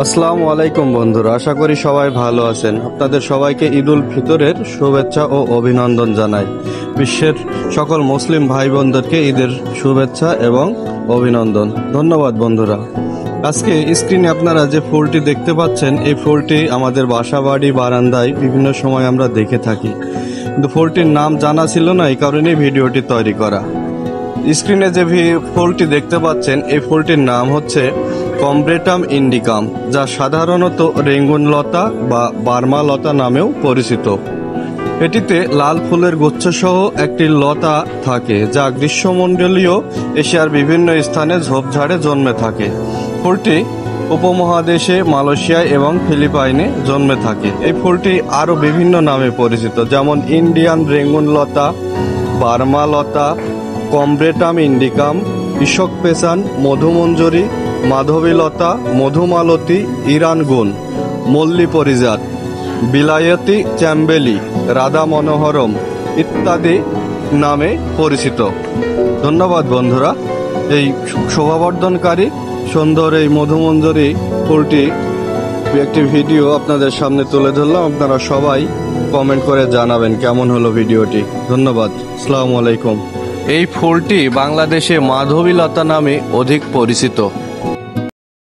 আসসালামু আলাইকুম বন্ধুরা, আশা করি সবাই ভালো আছেন। আপনাদের সবাইকে ঈদ উল ফিতরের শুভেচ্ছা ও অভিনন্দন জানাই। বিশ্বের সকল মুসলিম ভাই বোনদেরকে ঈদের শুভেচ্ছা এবং অভিনন্দন। ধন্যবাদ বন্ধুরা। আজকে স্ক্রিনে আপনারা যে ফুলটি দেখতে পাচ্ছেন, এই ফুলটি আমাদের বাসা বাড়ি বারান্দায় বিভিন্ন সময় আমরা দেখে থাকি, কিন্তু ফুলটির নাম জানা ছিল না, এই কারণেই ভিডিওটি তৈরি করা। স্ক্রিনে যে ফুলটি দেখতে পাচ্ছেন, এই ফুলটির নাম হচ্ছে কমব্রেটাম ইন্ডিকাম, যা সাধারণত রেঙ্গুন লতা বা বার্মা লতা নামেও পরিচিত। এটিতে লাল ফুলের গুচ্ছসহ একটি লতা থাকে, যা গ্রীষ্মমণ্ডলীয় এশিয়ার বিভিন্ন স্থানে ঝোপঝাড়ে জন্মে থাকে। ফুলটি উপমহাদেশে মালয়েশিয়ায় এবং ফিলিপাইনে জন্মে থাকে। এই ফুলটি আরও বিভিন্ন নামে পরিচিত, যেমন ইন্ডিয়ান রেঙ্গুন লতা, বার্মা লতা, কমব্রেটাম ইন্ডিকাম, ইশক পেসান, মধুমঞ্জরি, মাধবীলতা, মধুমালতী, ইরান গুন, মল্লী পরিজাত, বিলায়তী চ্যাম্বেলি, রাধা মনোহরম ইত্যাদি নামে পরিচিত। ধন্যবাদ বন্ধুরা। এই শোভাবর্ধনকারী সুন্দর এই মধুমঞ্জরি ফুলটি একটি ভিডিও আপনাদের সামনে তুলে ধরলাম। আপনারা সবাই কমেন্ট করে জানাবেন কেমন হলো ভিডিওটি। ধন্যবাদ। আসসালামু আলাইকুম। এই ফুলটি বাংলাদেশে মাধবীলতা নামে অধিক পরিচিত।